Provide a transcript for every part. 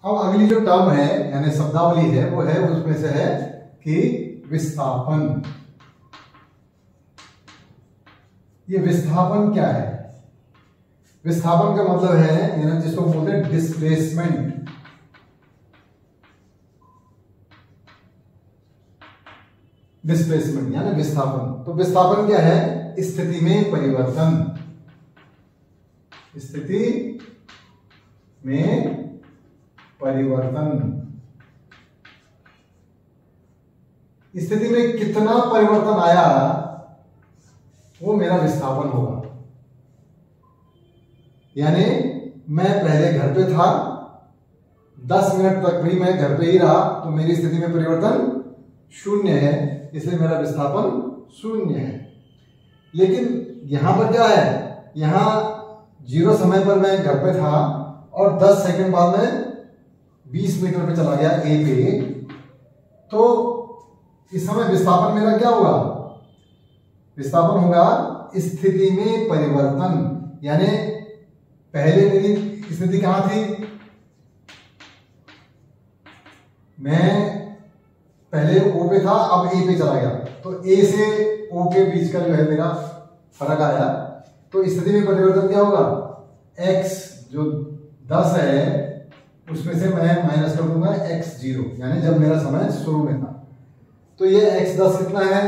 अब अगली जो टर्म है यानी शब्दावली है वो है उसमें से है कि विस्थापन। ये विस्थापन क्या है? विस्थापन का मतलब है जिसको बोलते हैं डिस्प्लेसमेंट। डिस्प्लेसमेंट यानी विस्थापन। तो विस्थापन क्या है? स्थिति में परिवर्तन। स्थिति में परिवर्तन। स्थिति में कितना परिवर्तन आया वो मेरा विस्थापन होगा। यानी मैं पहले घर पे था, 10 मिनट तक भी मैं घर पे ही रहा तो मेरी स्थिति में परिवर्तन 0 है, इसलिए मेरा विस्थापन 0 है। लेकिन यहां पर क्या है? यहां 0 समय पर मैं घर पे था और 10 सेकंड बाद में 20 मीटर पे चला गया ए पे, तो इस समय विस्थापन मेरा क्या होगा? विस्थापन होगा स्थिति में परिवर्तन। यानी पहले मेरी स्थिति कहां थी? मैं पहले ओ पे था, अब ए पे चला गया, तो ए से ओ के बीच का जो है मेरा फर्क आया, तो स्थिति में परिवर्तन क्या होगा? x जो 10 है उसमें से मैं माइनस कर दूंगा x0, यानी जब मेरा समय शुरू में था। तो ये x10 कितना है?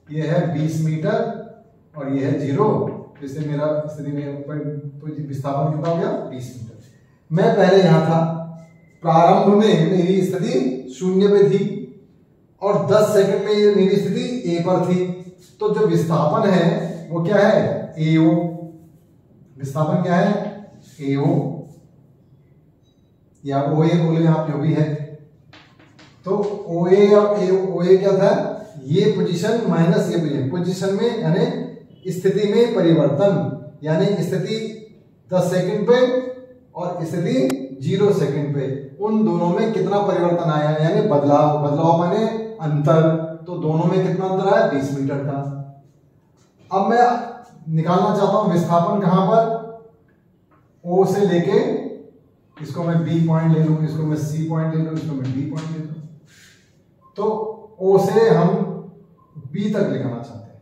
ये है 20 मीटर और ये है 0, जिससे मेरा स्थिति में विस्थापन कितना हो गया? 20 मीटर। मैं पहले यहां था, प्रारंभ में मेरी स्थिति 0 पे थी और 10 सेकंड में मेरी स्थिति ए पर थी, तो जो विस्थापन है वो क्या है? AO। विस्थापन क्या है? AO या OA बोले आप, जो भी है। तो OA या OA क्या था? ये पोजीशन माइनस ये पोजीशन में, यानी स्थिति में परिवर्तन, यानी स्थिति 10 सेकंड पे और स्थिति 0 सेकंड पे, उन दोनों में कितना परिवर्तन आया? यानी बदलाव। बदलाव माने अंतर, तो दोनों में कितना अंतर आया? 20 मीटर का। अब मैं निकालना चाहता हूं विस्थापन कहां पर? O से लेके, इसको मैं B पॉइंट ले लूं, इसको मैं C पॉइंट ले लूं, इसको मैं D पॉइंट ले लूं। तो O से हम B तक निकालना चाहते हैं,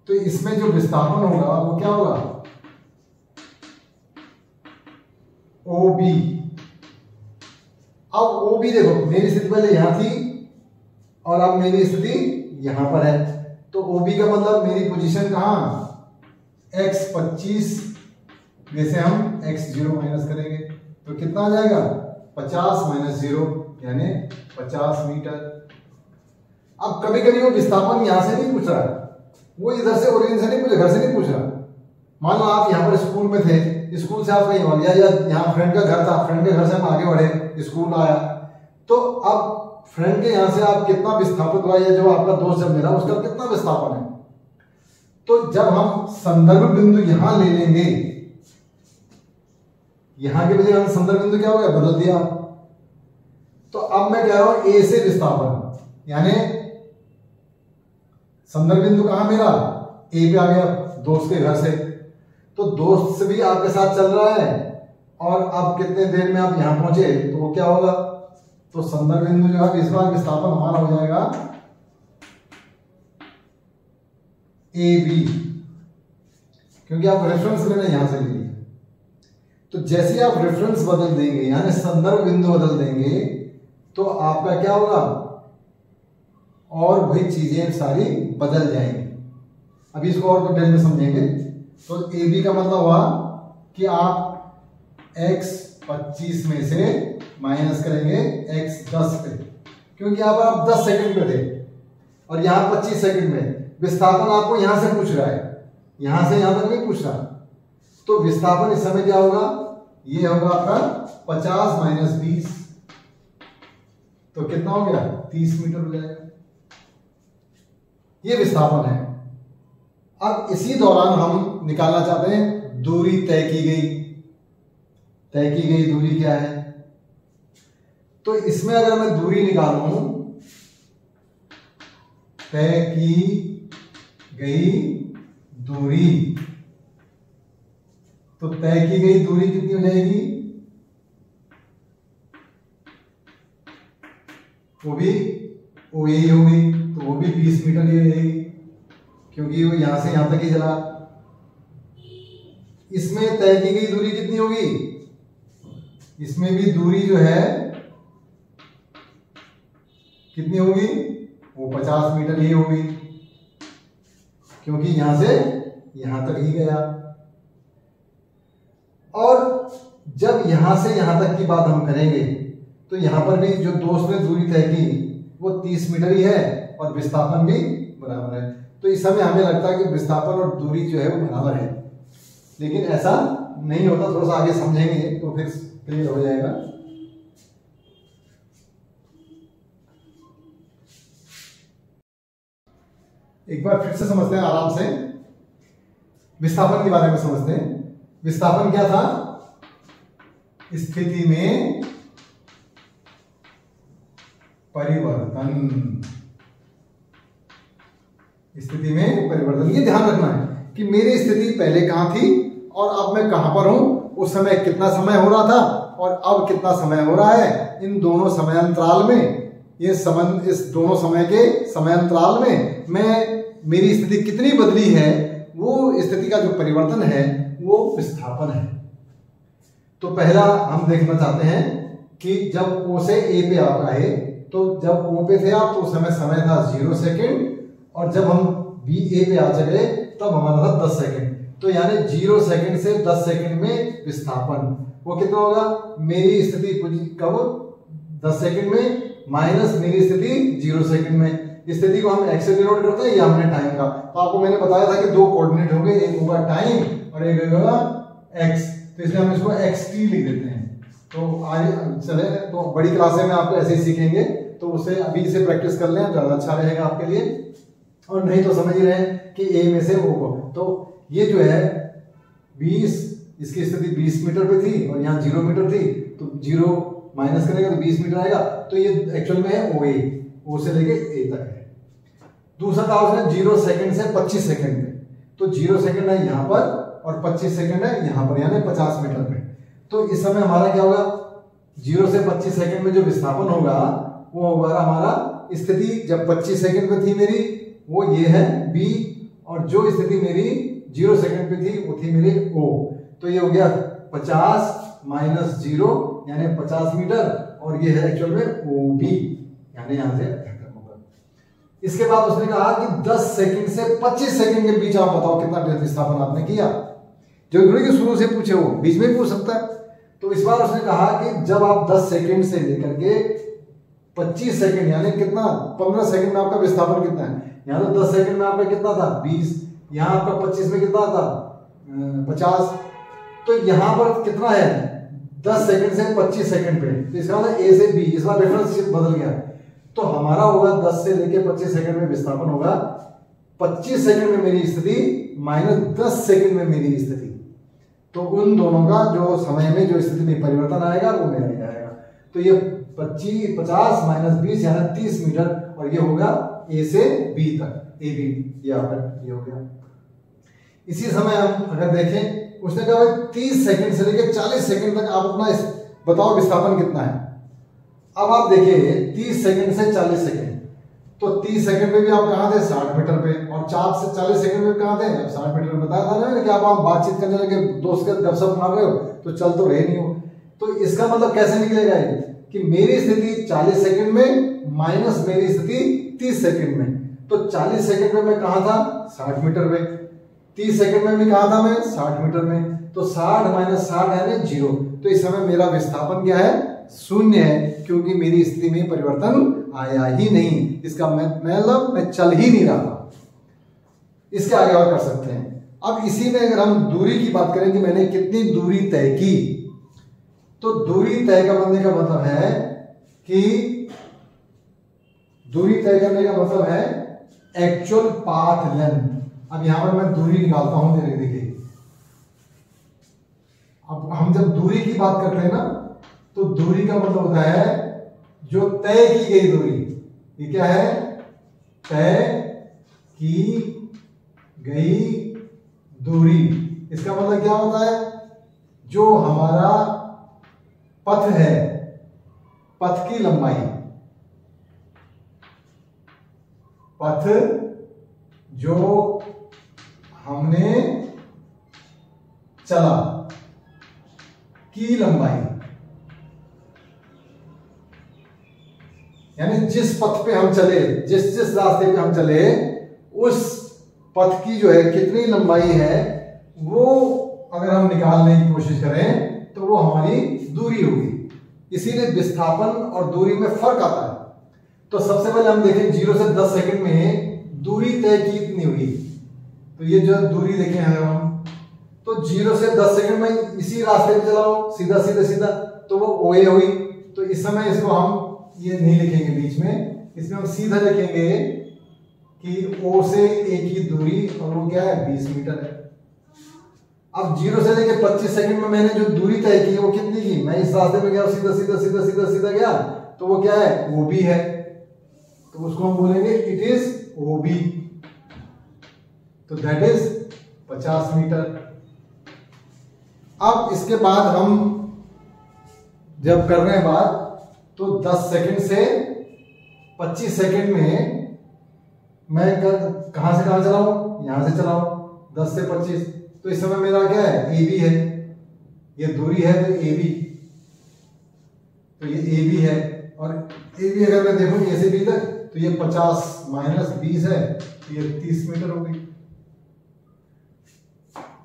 तो इसमें जो विस्थापन होगा वो क्या होगा? OB। अब OB देखो, मेरी स्थिति पहले यहां थी और अब मेरी स्थिति यहां पर है, तो OB का मतलब मेरी पोजीशन कहां? x25 में से हम x0 माइनस करेंगे तो कितना आ जाएगा? 50 माइनस 0 यानी 50 मीटर। अब कभी कभी वो विस्थापन यहां से नहीं पूछ रहा है, वो इधर से ओरिजिन से नहीं पूछ, घर से नहीं पूछ रहा। मान लो आप यहाँ पर स्कूल में थे, स्कूल से आप कहीं और गया, या यहाँ फ्रेंड का घर था, फ्रेंड के घर से हम आगे बढ़े, स्कूल आया, तो अब फ्रेंड के यहाँ से आप कितना विस्थापित हुआ, या जो आपका दोस्त जब मिला उसका कितना विस्थापन है? तो जब हम संदर्भ बिंदु यहां ले लेंगे, यहां के बजाय संदर्भ बिंदु क्या हो गया? बदल दिया। तो अब मैं कह रहा हूं ए से विस्थापन, यानी संदर्भ बिंदु कहां मेरा? ए पे आ गया दोस्त के घर से, तो दोस्त से भी आपके साथ चल रहा है और अब कितने देर में आप यहां पहुंचे, तो वो क्या होगा? तो संदर्भ बिंदु जो है इस बार विस्थापन हमारा हो जाएगा AB, क्योंकि आप रेफरेंस मैंने यहां से ली। तो जैसे आप रेफरेंस बदल देंगे यानी संदर्भ बिंदु बदल देंगे, तो आपका क्या होगा? और वही चीजें सारी बदल जाएंगी। अभी इसको और डिटेल में समझेंगे। तो AB का मतलब हुआ कि आप x25 में से माइनस करेंगे x10 पे, क्योंकि यहाँ पर आप 10 सेकंड पे थे और यहाँ 25 सेकंड में। विस्थापन आपको यहां से पूछ रहा है, यहां से यहां तक नहीं पूछ रहा। तो विस्थापन इस समय क्या होगा? ये होगा आपका 50 माइनस 20, तो कितना हो गया? 30 मीटर हो जाएगा। ये विस्थापन है। अब इसी दौरान हम निकालना चाहते हैं दूरी तय की गई। तय की गई दूरी क्या है? तो इसमें अगर मैं दूरी निकालूं, तय की गई दूरी, तो तय की गई दूरी कितनी हो जाएगी? वो भी ओ यही होगी, तो वो भी 20 मीटर ये रहेगी, क्योंकि वो यहां से यहां तक ही चला। इसमें तय की गई दूरी कितनी होगी? इसमें भी दूरी जो है कितनी होगी? वो 50 मीटर ही होगी, क्योंकि यहां से यहां तक ही गया। और जब यहां से यहां तक की बात हम करेंगे तो यहां पर भी जो दोस्त ने दूरी तय की वो 30 मीटर ही है और विस्थापन भी बराबर है। तो इस समय हमें लगता है कि विस्थापन और दूरी जो है वो बराबर है, लेकिन ऐसा नहीं होता। थोड़ा सा आगे समझेंगे तो फिर क्लियर हो जाएगा। एक बार फिर से समझते हैं आराम से, विस्थापन के बारे में समझते हैं। विस्थापन क्या था? स्थिति में परिवर्तन। स्थिति में परिवर्तन, ये ध्यान रखना है कि मेरी स्थिति पहले कहां थी और अब मैं कहां पर हूं। उस समय कितना समय हो रहा था और अब कितना समय हो रहा है। इन दोनों समय अंतराल में, इस दोनों समय के समय अंतराल में मेरी स्थिति कितनी बदली है, वो स्थिति का जो परिवर्तन है वो विस्थापन है। तो पहला हम देखना चाहते हैं कि जब O से A पे आप आए, तो जब O पे थे आप तो उस समय था 0 सेकेंड, और जब हम B A पे आ चले तब हमारा था 10 सेकेंड। तो यानी 0 सेकेंड से 10 सेकेंड में विस्थापन वो कितना होगा? मेरी स्थिति कब 10 सेकेंड में माइनस मेरी स्थिति 0 सेकेंड में। स्थिति को हम एक्स से डिनोट करते हैं या हमने टाइम का। तो आपको मैंने बताया था कि दो कोऑर्डिनेट होंगे, एक होगा टाइम और एक होगा एक्स, तो इसलिए हम इसको एक्स टी लिख देते हैं। तो आगे चले, तो बड़ी क्लासे में आपको ऐसे ही सीखेंगे, तो उसे अभी से प्रैक्टिस कर लें, ज्यादा अच्छा रहेगा आपके लिए। और नहीं तो समझ ही रहे कि ए में से ओ को, तो ये जो है 20, इसकी स्थिति 20 मीटर पे थी और यहाँ 0 मीटर थी, तो 0 माइनस करेगा तो 20 मीटर आएगा। तो ये एक्चुअल में है ओ ए, ओ से लेके ए तक है। दूसरा था उसने 0 सेकंड से 25 सेकंड पे, तो 0 सेकंड है यहाँ पर और 25 सेकंड है यहाँ पर, यानी 50 मीटर पे। तो इस समय हमारा क्या होगा? 0 से 25 सेकंड में जो विस्थापन होगा वो होगा हमारा, स्थिति जब 25 सेकंड पे थी मेरी वो ये है बी, और जो स्थिति मेरी 0 सेकंड पे थी वो थी मेरी ओ। तो ये हो गया 50 माइनस 0 यानी 50 मीटर, और ये है एक्चुअल में ओ बी, यानी यहां से खत्म होगा। इसके बाद उसने कहा कि 10 सेकंड से 25 सेकंड के बीच आप बताओ कितना विस्थापन आपने किया। जरूरी कि शुरू से पूछे, वो बीच में भी पूछ सकता है। तो इस बार उसने कहा कि जब आप 10 सेकंड से लेकर के 25 सेकंड यानी कितना 15 सेकंड में आपका विस्थापन कितना है। यहाँ तो 10 सेकंड में आपका कितना था 20, यहाँ आपका 25 में कितना था 50। तो यहाँ पर कितना है 10 सेकंड से 25 सेकंड पे, तो इसका मतलब ए से बी, इस बार रेफरेंस बदल गया। तो हमारा होगा 10 से लेके 25 सेकंड में विस्थापन होगा 25 सेकंड में मेरी स्थिति माइनस 10 सेकंड में मेरी स्थिति। तो उन दोनों का जो समय में जो स्थिति में परिवर्तन आएगा वो मेरा ही आएगा। तो ये 50 माइनस 20 यानी 30 मीटर, और ये होगा ए से बी तक, ए बी, ये हो गया। इसी समय हम अगर देखें, उसने कहा भाई 30 सेकंड से लेकर 40 सेकंड तक आप अपना बताओ विस्थापन कितना है। अब आप देखिए 30 सेकंड से 40 सेकंड, तो 30 सेकंड में भी आप कहाँ थे 60 मीटर पे, और 40 सेकंड में कहाँ थे आप 60 मीटर में। बताया था ना कि आप बातचीत करने लगे, दोस्त के गपशप मार रहे हो तो चल तो रहे नहीं हो। तो इसका मतलब कैसे निकलेगा कि मेरी स्थिति 40 सेकंड में माइनस मेरी स्थिति 30 सेकंड में। तो 40 सेकंड में मैं कहाँ था 60 मीटर पे, 30 सेकंड में भी कहा था मैं 60 मीटर में। तो 60 माइनस 60 है 0। तो इस समय मेरा विस्थापन क्या है 0 है, क्योंकि मेरी स्थिति में परिवर्तन आया ही नहीं। इसका मतलब मैं चल ही नहीं रहा था। इसके आगे और कर सकते हैं। अब इसी में अगर हम दूरी की बात करें कि मैंने कितनी दूरी तय की, तो दूरी तय करने का मतलब है कि दूरी तय करने का मतलब है एक्चुअल पाथ लेंथ। अब यहां पर मैं दूरी निकालता हूं, देखिए अब हम जब दूरी की बात करते हैं ना, तो दूरी का मतलब होता है जो तय की गई दूरी। ये क्या है तय की गई दूरी। इसका मतलब क्या होता है जो हमारा पथ है, पथ की लंबाई, पथ जो हमने चला की लंबाई, यानी जिस पथ पे हम चले, जिस जिस रास्ते पे हम चले, उस पथ की जो है कितनी लंबाई है वो अगर हम निकालने की कोशिश करें तो वो हमारी दूरी होगी। इसीलिए विस्थापन और दूरी में फर्क आता है। तो सबसे पहले हम देखें 0 से 10 सेकंड में दूरी तय की कितनी हुई। तो ये जो दूरी देखें हम, तो 0 से 10 सेकंड में इसी रास्ते पे चलाओ सीधा सीधा सीधा, तो वो OA हुई। तो इस समय इसको हम ये नहीं लिखेंगे बीच में, इसमें हम सीधा लिखेंगे कि O से A की दूरी, और वो क्या है 20 मीटर है। अब 0 से लेके 25 सेकंड में मैंने जो दूरी तय की वो कितनी की, मैं इस रास्ते में गया सीधा सीधा सीधा सीधा सीधा गया, तो वो क्या है OB है। तो उसको हम बोलेंगे इट इज OB, तो दैट इज 50 मीटर। अब इसके बाद हम जब कर रहे हैं बात, तो 10 सेकंड से 25 सेकंड में मैं कहां से कहां चलाऊं, यहां से चलाऊं 10 से 25, तो इस समय मेरा क्या है AB है, ये दूरी है तो AB, तो ये AB है। और AB अगर मैं देखूं A से B तक, तो ये 50 माइनस 20 है, तो ये 30 मीटर हो गई।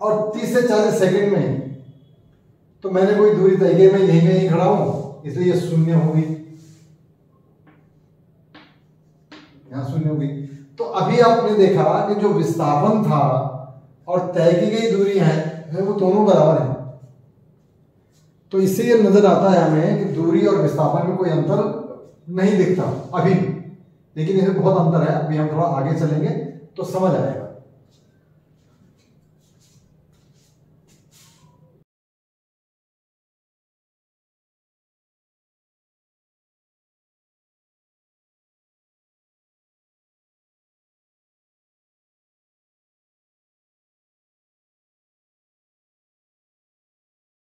और 30 से 40 सेकंड में तो मैंने कोई दूरी तय की, मैं यहीं खड़ा हूं, इसलिए ये 0 होगी, यहां 0 होगी। तो अभी आपने देखा कि जो विस्थापन था और तय की गई दूरी है वो दोनों बराबर हैं। तो इससे ये नजर आता है हमें कि दूरी और विस्थापन में कोई अंतर नहीं दिखता अभी, लेकिन इसमें बहुत अंतर है। अभी हम थोड़ा आगे चलेंगे तो समझ आएगा।